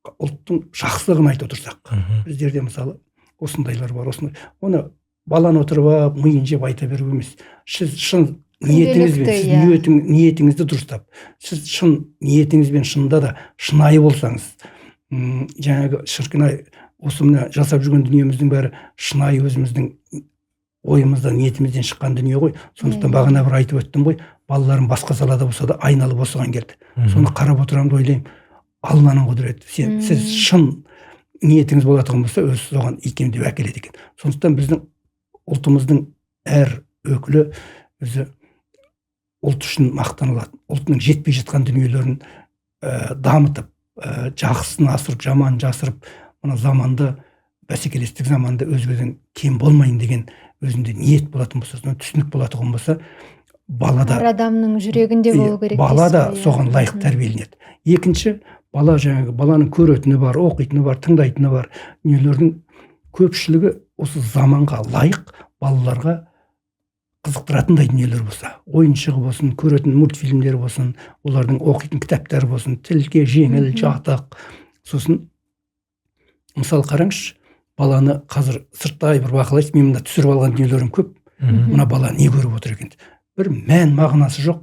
ұлттың жақсылығын айтып отырсақ, біздерде мысалы осындайлар бар, оны баланы отырып миын жеп айта беру емес. Сіз шын ниетіңізді дұрыстап, сіз шын ниетіңізбен шынында да шынайы болсаңыз, жаңағы шіркін-ай, осы мына жасап жүрген дүниеміздің бәрі шынайы өзіміздің ойымыздан, ниетімізден шыққан дүние ғой. Сондықтан бағана бір айтып өттім ғой, балаларым басқа салада болса да айналып осыған келді. Соны қарап отырамын да ойлаймын, Алланың құдіреті. Сіз шын ниетіңіз болатұғын болса, өзі соған икемдеп әкеледі екен. Сондықтан біздің ұлтымыздың әр өкілі өзі ұлт үшін мақтанылады. Ұлтының жетпей жатқан дүниелерін дамытып, жақсысын асырып, жаманын жасырып, мына заманды, бәсекелестік заманда өзгеден кем болмайын деген өзінде ниет болатын болса, түсінік болатұғын болса, бала да, әр адамның жүрегінде болу керек. Бала да соған лайық тәрбиеленеді. Екінші, баланың көретіні бар, оқитыны бар, тыңдайтыны бар. Дүниелердің көпшілігі осы заманға лайық, балаларға қызықтыратындай дүниелер болса, ойыншығы болсын, көретін мультфильмдер болсын, олардың оқитын кітаптары болсын, тілге жеңіл, жатақ. Сосын мысалы қараңызшы, баланы қазір сырттай бір бақылайсыз, мен мында түсіріп алған дүниелерім көп. Мына бала не көріп отыр екен? Бір мән мағынасы жоқ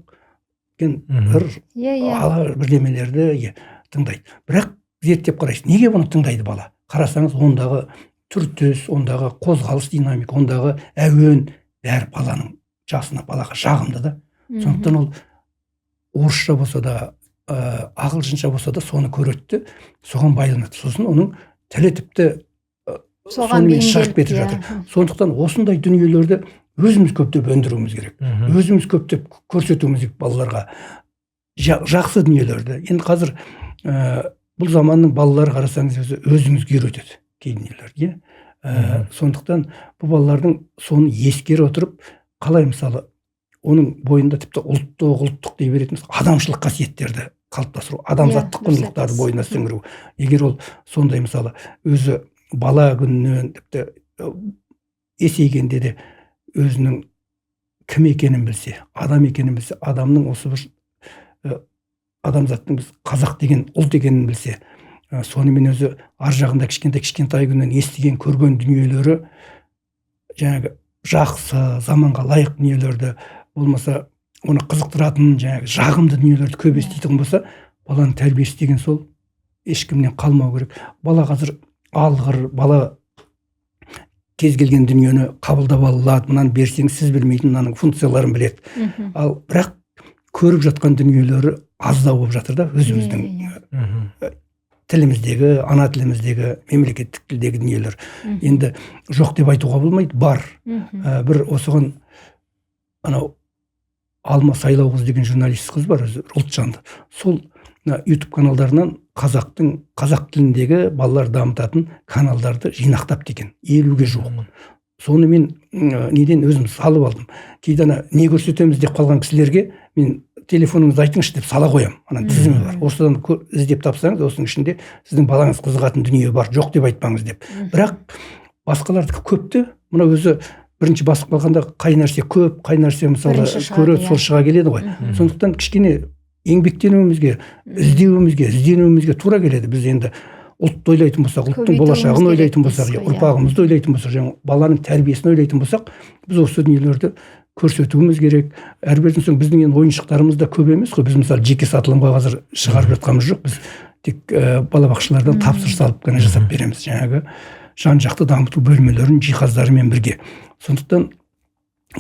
бірдемелерді тыңдайды. Бірақ зерттеп қарайсыз, неге бұны тыңдайды бала? Қарасаңыз, ондағы түр-түс, ондағы қозғалыс динамика, ондағы әуен бәрі баланың жасына, балаға жағымды да. Сондықтан ол орысша болса да, ағылшынша болса да соны көреді, соған байланады. Сосын оның тілі тіпті сонымен шығып кетіп жатыр. Сондықтан осындай дүниелерді өзіміз көптеп өндіруіміз керек. Өзіміз көптеп көрсетуіміз керек балаларға. Жақсы дүниелерді. Енді қазір бұл заманның балалары қарасаңыз өзіңізге үйретеді кей дүниелерді. Сондықтан бұл балалардың соны ескере отырып, қалай мысалы оның бойында тіпті ұлттық дей беретініміз адамшылық қасиеттерді қалыптастыру, адамзаттық құндылықтарды бойына сіңіру. Егер ол сондай мысалы өзі бала күнінен тіпті есейгенде де өзінің кім екенін білсе, адам екенін білсе, адамның осы бір адамзаттың біз қазақ деген ұлт екенін білсе, сонымен өзі ар жағында кішкентай күннен естіген, көрген дүниелері жаңағы жақсы, заманға лайық дүниелерді болмаса, оны қызықтыратын жаңағы жағымды дүниелерді көп еститін болса, баланың тәрбиесі деген сол ешкімнен қалмау керек. Бала қазір алғыр, бала кез келген дүниені қабылдап алады, мынаны берсең сіз білмейтін мынаның функцияларын біледі. Ал бірақ көріп жатқан дүниелері аздау болып жатыр да, өзіміздің тіліміздегі, ана тіліміздегі, мемлекеттік тілдегі дүниелер. Енді жоқ деп айтуға болмайды, бар. Бір осыған анау Алма Сайлауқыз деген журналист қыз бар, ұлтжанды. Сол YouTube каналдарынан қазақ тіліндегі балалар дамытатын каналдарды жинақтап деген 50-ге жуық. Соны мен неден өзім салып алдым. Кейде не көрсетеміз деп қалған кісілерге мен телефоныңызды айтыңызшы деп сала қоям. Ана тізімі бар. Осыдан іздеп тапсаңыз, осының ішінде сіздің балаңыз қызығатын дүние бар, жоқ деп айтпаңыз деп. Бірақ басқалардікі көпті. Мына өзі бірінші басып қалғанда қай нәрсе көп, қай нәрсе мысалы көреді, сол шыға келеді ғой. Сондықтан кішкене еңбектенуімізге, ізденуімізге тура келеді. Біз енді ұлтты ойлайтын болсақ, ұлттың болашағын ойлайтын болсақ, ұрпағымызды ойлайтын болсақ, баланың тәрбиесін ойлайтын болсақ, біз осы дүниелерді көрсетуіміз керек. Әрбірден соң біздің енді ойыншықтарымыз да көп емес қой. Біз мысалы жеке сатылымға қазір шығарып жатқанымыз жоқ. Біз тек балабақшалардан тапсырыс алып қана жасап береміз. Жаңағы жан-жақты дамыту бөлмелерін жиһаздарымен бірге. Сондықтан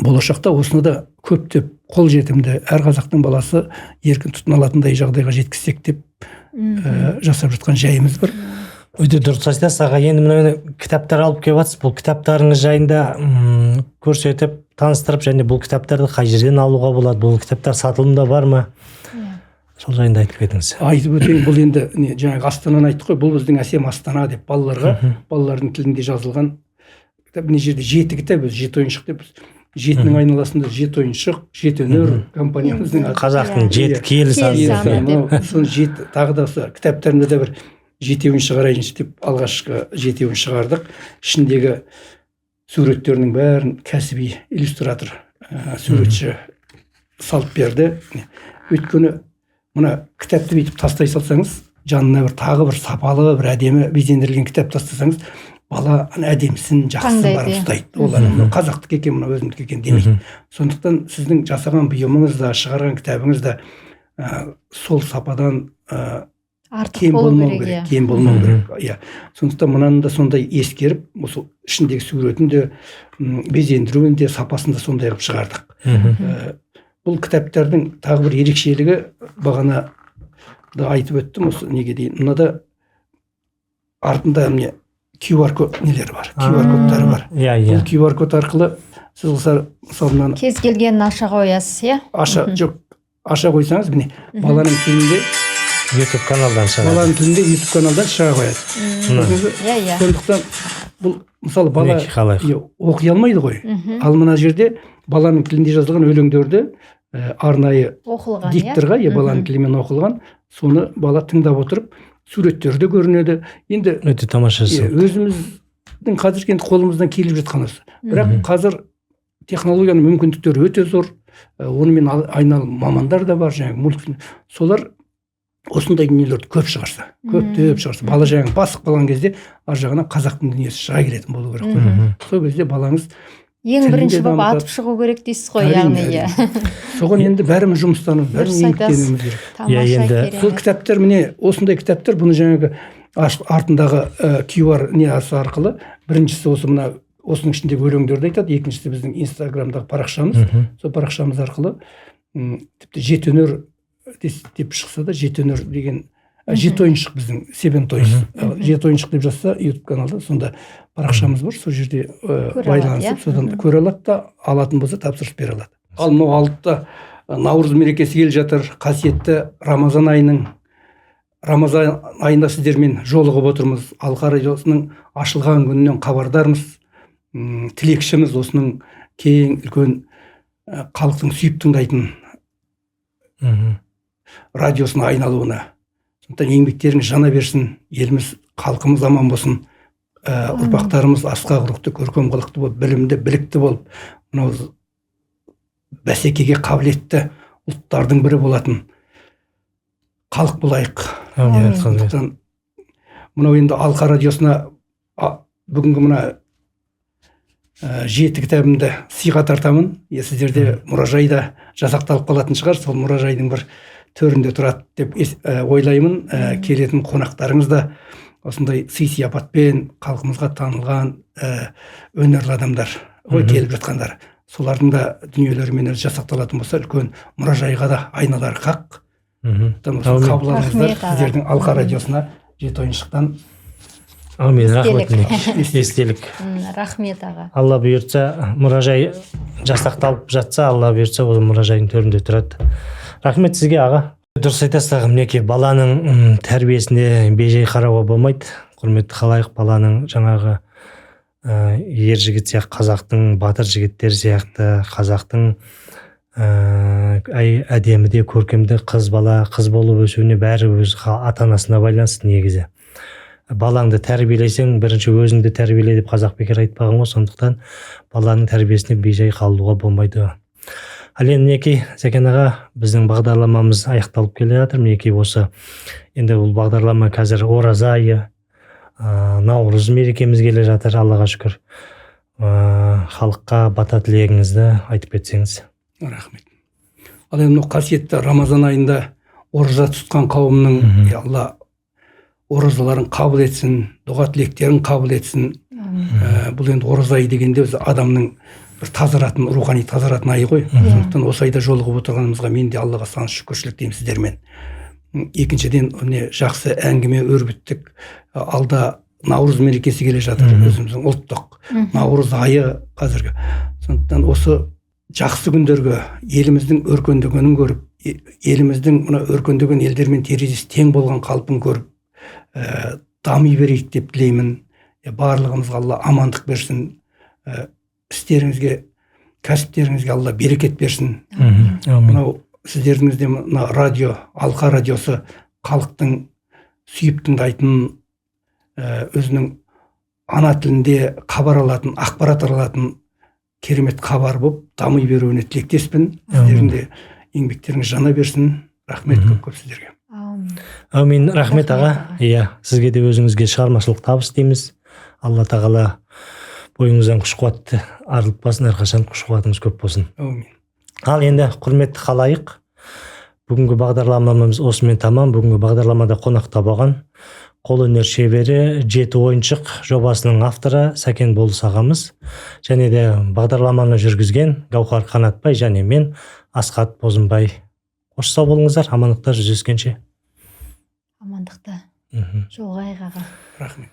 болашақта осыны да көптеп қолжетімді әр қазақтың баласы еркін тұтына алатындай жағдайға жеткізсек деп жасап жатқан жайымыз бар. Өте дұрыс айтасыз аға. Енді мына кітаптар алып келіп жатсыз. Бұл кітаптарыңыз жайында көрсетіп, таныстырып, және бұл кітаптарды қай жерден алуға болады? Бұл кітаптар сатылымда бар ма? Сол жайында айтып кетіңіз. Айтып өтейін, бұл енді жаңағы Астананы айттық қой, бұл біздің әсем Астана деп балаларға, балалардың тілінде жазылған кітап. Мына жерде 7 кітап, 7 ойыншық деп, 7-нің айналасында 7 ойыншық, 7 өнер компаниямыздың Қазақтың 7 киелі саны. Соны 7 тағы да осы кітаптарында да бір 7-еуін шығарайыншы деп алғашқы 7-еуін шығардық. Ішіндегі суреттерінің бәрін кәсіби иллюстратор, суретші салып берді. Өйткені мына кітапты бүйтіп тастай салсаңыз, жанына бір тағы бір сапалы, бір әдемі безендірілген кітап тастасаңыз, бала әдемісін, жақсысын барып ұстайды. Олар қазақтық екен, мына өзімдік екен демейді. Сондықтан сіздің жасаған бұйымыңыз да, шығарған кітабыңыз да сол сападан кем болмау керек, кем болмау керек. Сондықтан мынаны да сондай ескеріп, осы ішіндегі суретін де, безендіруін де, сапасын да сондай қылып шығардық. Бұл кітаптардың тағы бір ерекшелігі, бағана да айтып өттім, осы неге дейін. Мынада артында міне QR код нелері бар, QR кодтары бар. Бұл QR код арқылы сіз мысалы кез келгенін аша қоясыз, аша қойсаңыз, міне баланың тілінде YouTube каналдан шығады. Баланың тілінде YouTube каналдан шыға қояды. Сондықтан бұл мысалы бала оқи алмайды ғой. Ал мына жерде баланың тілінде жазылған өлеңдерді арнайы дикторға, баланың тілімен оқылған, соны бала тыңдап отырып, суреттерді көрінеді. Енді өте тамаша. өзіміздің қазір енді қолымыздан келіп жатқан осы. Бірақ қазір технологияның мүмкіндіктері өте зор. Онымен айналым мамандар да бар, жаңағы солар осындай дүниелерді көптеп шығарса, бала жаңағы басық болған кезде ар жағынан қазақтың дүниесі шыға келетін болу керек қой. Сол кезде балаңыз ең бірінші болып атып шығу керек дейсіз ғой, яғни. Соған енді бәріміз жұмыстанып, бәріміз еңбектенуіміз керек. Тамаша. Сол кітаптар, міне осындай кітаптар, бұны жаңағы артындағы QR несі арқылы, біріншісі осы мына осының ішіндегі өлеңдерді айтады, екіншісі біздің Инстаграмдағы парақшамыз, сол парақшамыз арқылы тіпті 7 өнер деп шықса да, 7 өнер деген 7 ойыншық біздің Seven Toys 7 ойыншық деп жазса YouTube каналда, сонда парақшамыз бар, сол жерде байланысып, содан көре алады да, алатын болса тапсырыс бере алады. Ал мынау алдыда Наурыз мерекесі келе жатыр, қасиетті Рамазан айында сіздермен жолығып отырмыз. Алқа радиосының ашылған күнінен хабардармыз, тілекшіміз осының кең үлкен халықтың сүйіп тыңдайтын радиосына айналуына. Сондықтан еңбектеріңіз жана берсін, еліміз, халқымыз аман болсын, ұрпақтарымыз асқақ рухты, көркем қылықты болып, білімді, білікті болып, мынау бәсекеге қабілетті ұлттардың бірі болатын халық болайық. Сондықтан мынау енді Алқа радиосына бүгінгі мына 7 кітабымды сыйға тартамын. Сіздерде мұражайда жасақталып қалатын шығар, сол мұражайдың бір төрінде тұрады деп ойлаймын. Келетін қонақтарыңыз да осындай сый-сияпатпен халқымызға танылған өнерлі адамдар ғой келіп жатқандар. Солардың да дүниелерімен жасақталатын болса, үлкен мұражайға да айналары хақ. Қабылдарыңыздар сіздердің Алқа радиосына 7 ойыншықтан. Аумин, рахмет. Естелік. Рахмет аға. Алла бұйыртса, мұражай жасақталып жатса, Алла бұйыртса, ол мұражайдың төрінде тұрады. Рахмет сізге аға. Дұрыс айтасыз аға, мінекей баланың тәрбиесіне бейжай қарауға болмайды. Құрметті халайық, баланың жаңағы ер жігіт сияқты, қазақтың батыр жігіттер сияқты, қазақтың әдеміде көркемді қыз бала, қыз болып өсуіне бәрі өз ата-анасына байланысты негізі. Балаңды тәрбиелесең, бірінші өзіңді тәрбиеле деп қазақ бекер айтпаған ғой, сондықтан баланың тәрбиесіне бейжай қалуға болмайды. Ал енді мінекей Зәкен аға, біздің бағдарламамыз аяқталып келе жатыр. Мінекей осы енді бұл бағдарлама қазір ораза айы, Наурыз мерекеміз келе жатыр, Аллаға шүкір. Халыққа бата тілегіңізді айтып кетсеңіз. Рахмет. Ал енді қасиетті Рамазан айында ораза тұтқан қауымның Алла оразаларын қабыл етсін, дұға тілектерін қабыл етсін. Бұл енді ораза айы дегенде адамның бір тазаратын, рухани тазаратын айы ғой. Сондықтан осы айда жолығып отырғанымызға мен де Аллаға сансыз шүкіршілік деймін сіздермен. Екіншіден міне жақсы әңгіме өрбіттік. Алда Наурыз мерекесі келе жатыр, өзіміздің ұлттық Наурыз айы қазіргі. Сондықтан осы жақсы күндерге еліміздің өркендегенін көріп, еліміздің мына өркендеген елдермен терезесі тең болған қалпын көріп, дами берейік деп тілеймін. Барлығымызға Алла амандық берсін. Істеріңізге, кәсіптеріңізге Алла берекет берсін. Мынау сіздеріңізде мына радио, Алқа радиосы халықтың сүйіп тыңдайтын, өзінің ана тілінде хабар алатын, ақпарат алатын керемет хабар болып дами беруіне тілектеспін. Сіздердің де еңбектеріңіз жана берсін. Рахмет көп сіздерге. Әумин, рахмет аға. Иә, сізге де өзіңізге шығармашылық табыс дейміз. Алла тағала бойыңыздан күш қуатты арылтпасын, әрқашан күш қуатыңыз көп болсын. Әумин. Ал енді құрметті халайық, бүгінгі бағдарламамыз осымен тамам. Бүгінгі бағдарламада қонақта болған қолөнер шебері, жеті ойыншық жобасының авторы Сәкен Болыс ағамыз, және де бағдарламаны жүргізген Гаухар Қанатбай және мен Асқат Бозымбай. Қош сау болыңыздар, амандықта жүздескенше. Амандықта. Жолғайық аға. Рахмет.